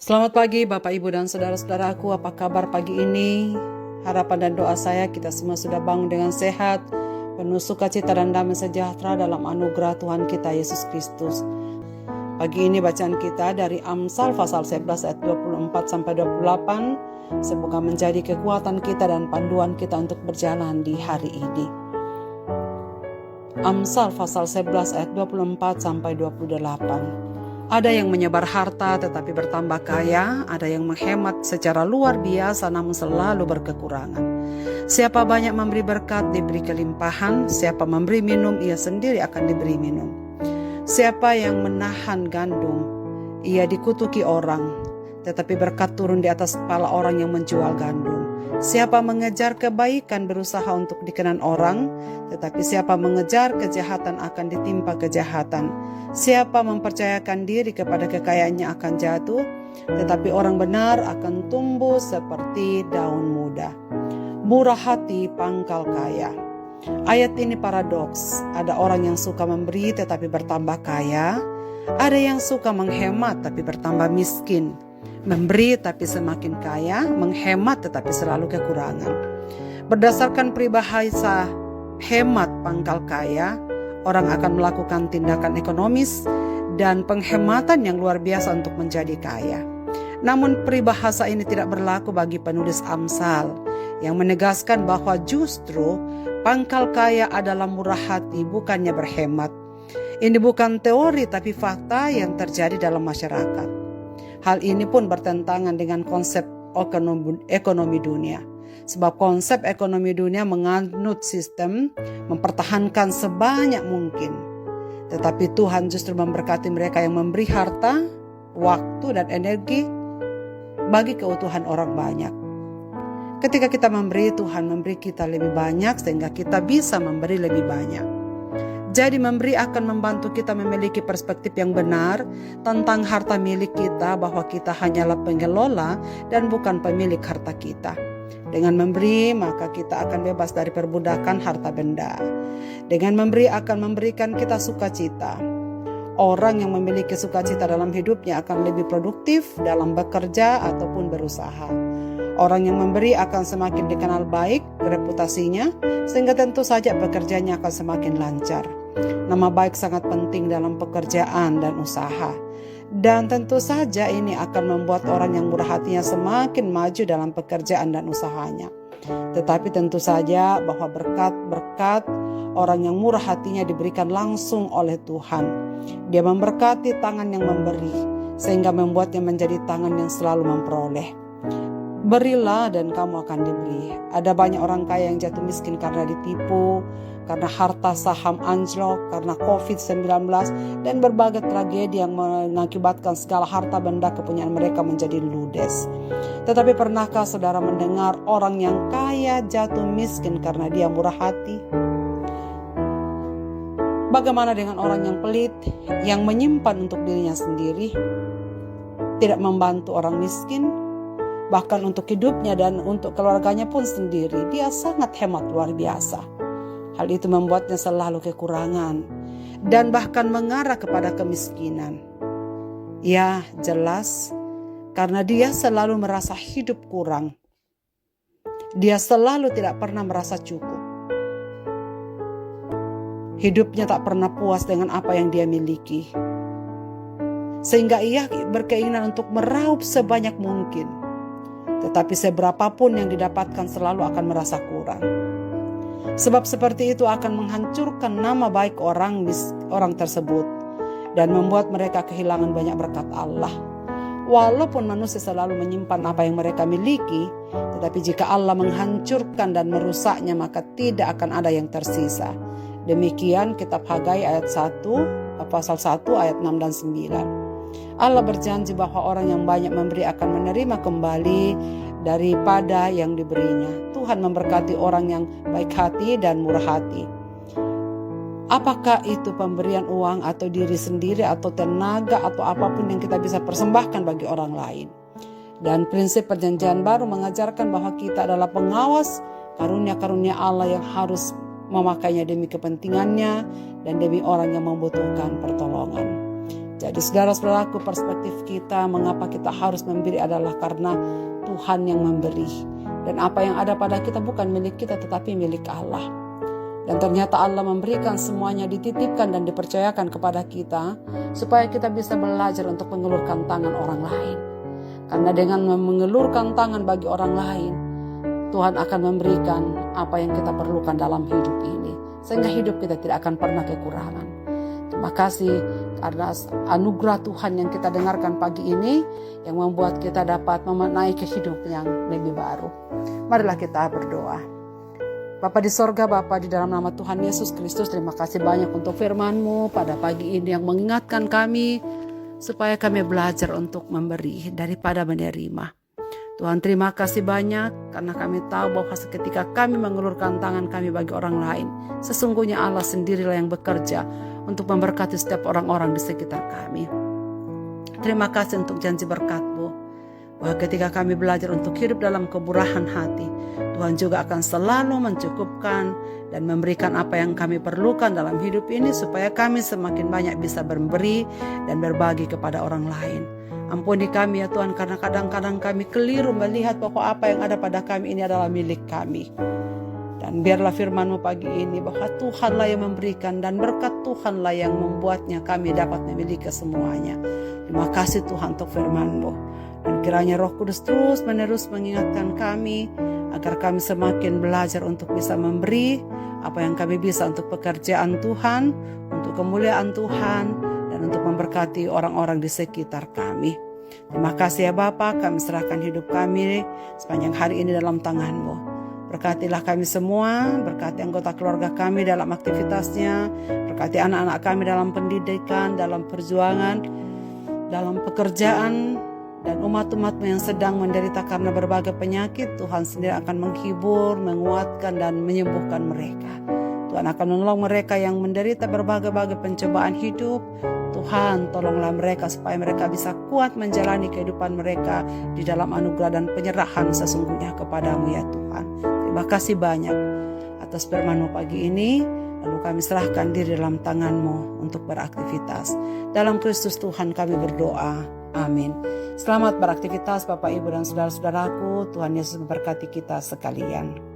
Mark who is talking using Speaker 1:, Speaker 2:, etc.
Speaker 1: Selamat pagi Bapak Ibu dan saudara-saudaraku, apa kabar pagi ini? Harapan dan doa saya kita semua sudah bangun dengan sehat, penuh sukacita dan damai sejahtera dalam anugerah Tuhan kita Yesus Kristus. Pagi ini bacaan kita dari Amsal pasal 11 ayat 24-28. Semoga menjadi kekuatan kita dan panduan kita untuk berjalan di hari ini. Amsal pasal 11 ayat 24-28. Ada yang menyebar harta tetapi bertambah kaya, ada yang menghemat secara luar biasa namun selalu berkekurangan. Siapa banyak memberi berkat diberi kelimpahan, siapa memberi minum ia sendiri akan diberi minum. Siapa yang menahan gandum, ia dikutuki orang, tetapi berkat turun di atas kepala orang yang menjual gandum. Siapa mengejar kebaikan berusaha untuk dikenan orang, tetapi siapa mengejar kejahatan akan ditimpa kejahatan. Siapa mempercayakan diri kepada kekayaannya akan jatuh, tetapi orang benar akan tumbuh seperti daun muda. Murah hati pangkal kaya. Ayat ini paradoks. Ada orang yang suka memberi tetapi bertambah kaya, ada yang suka menghemat tapi bertambah miskin. Memberi tapi semakin kaya, menghemat tetapi selalu kekurangan. Berdasarkan peribahasa hemat pangkal kaya, orang akan melakukan tindakan ekonomis dan penghematan yang luar biasa untuk menjadi kaya. Namun peribahasa ini tidak berlaku bagi penulis Amsal yang menegaskan bahwa justru pangkal kaya adalah murah hati, bukannya berhemat. Ini bukan teori tapi fakta yang terjadi dalam masyarakat. Hal ini pun bertentangan dengan konsep ekonomi dunia. Sebab konsep ekonomi dunia menganut sistem mempertahankan sebanyak mungkin. Tetapi Tuhan justru memberkati mereka yang memberi harta, waktu dan energi bagi keutuhan orang banyak. Ketika kita memberi, Tuhan memberi kita lebih banyak sehingga kita bisa memberi lebih banyak. Jadi memberi akan membantu kita memiliki perspektif yang benar tentang harta milik kita, bahwa kita hanyalah pengelola dan bukan pemilik harta kita. Dengan memberi maka kita akan bebas dari perbudakan harta benda. Dengan memberi akan memberikan kita sukacita. Orang yang memiliki sukacita dalam hidupnya akan lebih produktif dalam bekerja ataupun berusaha. Orang yang memberi akan semakin dikenal baik reputasinya, sehingga tentu saja pekerjaannya akan semakin lancar. Nama baik sangat penting dalam pekerjaan dan usaha. Dan tentu saja ini akan membuat orang yang murah hatinya semakin maju dalam pekerjaan dan usahanya. Tetapi tentu saja bahwa berkat-berkat orang yang murah hatinya diberikan langsung oleh Tuhan. Dia memberkati tangan yang memberi, sehingga membuatnya menjadi tangan yang selalu memperoleh. Berilah dan kamu akan diberi. Ada banyak orang kaya yang jatuh miskin karena ditipu, karena harta saham anjlok, karena COVID-19, dan berbagai tragedi yang mengakibatkan segala harta benda kepunyaan mereka menjadi ludes. Tetapi pernahkah saudara mendengar orang yang kaya jatuh miskin karena dia murah hati? Bagaimana dengan orang yang pelit, yang menyimpan untuk dirinya sendiri, tidak membantu orang miskin, bahkan untuk hidupnya dan untuk keluarganya pun sendiri? Dia sangat hemat luar biasa. Hal itu membuatnya selalu kekurangan dan bahkan mengarah kepada kemiskinan. Ya, jelas, karena dia selalu merasa hidup kurang. Dia selalu tidak pernah merasa cukup. Hidupnya tak pernah puas dengan apa yang dia miliki. Sehingga ia berkeinginan untuk meraup sebanyak mungkin. Tetapi seberapapun yang didapatkan selalu akan merasa kurang. Sebab seperti itu akan menghancurkan nama baik orang tersebut dan membuat mereka kehilangan banyak berkat Allah. Walaupun manusia selalu menyimpan apa yang mereka miliki, tetapi jika Allah menghancurkan dan merusaknya, maka tidak akan ada yang tersisa. Demikian kitab Hagai ayat 1, pasal 1 ayat 6 dan 9. Allah berjanji bahwa orang yang banyak memberi akan menerima kembali daripada yang diberinya. Tuhan memberkati orang yang baik hati dan murah hati. Apakah itu pemberian uang atau diri sendiri atau tenaga atau apapun yang kita bisa persembahkan bagi orang lain. Dan prinsip perjanjian baru mengajarkan bahwa kita adalah pengawas karunia-karunia Allah yang harus memakainya demi kepentingannya dan demi orang yang membutuhkan pertolongan. Jadi saudara-saudaraku, perspektif kita mengapa kita harus memberi adalah karena Tuhan yang memberi. Dan apa yang ada pada kita bukan milik kita tetapi milik Allah. Dan ternyata Allah memberikan semuanya, dititipkan dan dipercayakan kepada kita supaya kita bisa belajar untuk mengulurkan tangan orang lain. Karena dengan mengulurkan tangan bagi orang lain, Tuhan akan memberikan apa yang kita perlukan dalam hidup ini. Sehingga hidup kita tidak akan pernah kekurangan. Terima kasih karena anugerah Tuhan yang kita dengarkan pagi ini yang membuat kita dapat memaknai kehidupan yang lebih baru. Marilah kita berdoa. Bapa di sorga, Bapa di dalam nama Tuhan Yesus Kristus, terima kasih banyak untuk firman-Mu pada pagi ini yang mengingatkan kami supaya kami belajar untuk memberi daripada menerima. Tuhan, terima kasih banyak karena kami tahu bahwa ketika kami mengulurkan tangan kami bagi orang lain, sesungguhnya Allah sendirilah yang bekerja untuk memberkati setiap orang-orang di sekitar kami. Terima kasih untuk janji berkat-Mu, bahwa ketika kami belajar untuk hidup dalam kemurahan hati, Tuhan juga akan selalu mencukupkan dan memberikan apa yang kami perlukan dalam hidup ini supaya kami semakin banyak bisa memberi dan berbagi kepada orang lain. Ampuni kami ya Tuhan, karena kadang-kadang kami keliru melihat bahwa apa yang ada pada kami ini adalah milik kami. Dan biarlah firman-Mu pagi ini bahwa Tuhanlah yang memberikan dan berkat Tuhanlah yang membuatnya kami dapat memiliki semuanya. Terima kasih Tuhan untuk firman-Mu. Dan kiranya Roh Kudus terus menerus mengingatkan kami agar kami semakin belajar untuk bisa memberi apa yang kami bisa untuk pekerjaan Tuhan, untuk kemuliaan Tuhan, dan untuk memberkati orang-orang di sekitar kami. Terima kasih ya Bapa, kami serahkan hidup kami sepanjang hari ini dalam tangan-Mu. Berkatilah kami semua, berkati anggota keluarga kami dalam aktivitasnya, berkati anak-anak kami dalam pendidikan, dalam perjuangan, dalam pekerjaan, dan umat-umat-Mu yang sedang menderita karena berbagai penyakit. Tuhan sendiri akan menghibur, menguatkan, dan menyembuhkan mereka. Tuhan akan menolong mereka yang menderita berbagai-bagai pencobaan hidup. Tuhan, tolonglah mereka supaya mereka bisa kuat menjalani kehidupan mereka di dalam anugerah dan penyerahan sesungguhnya kepada-Mu ya Tuhan. Terima kasih banyak atas firman-Mu pagi ini. Lalu kami serahkan diri dalam tangan-Mu untuk beraktivitas. Dalam Kristus Tuhan kami berdoa. Amin. Selamat beraktivitas Bapak, Ibu, dan saudara-saudaraku. Tuhan Yesus memberkati kita sekalian.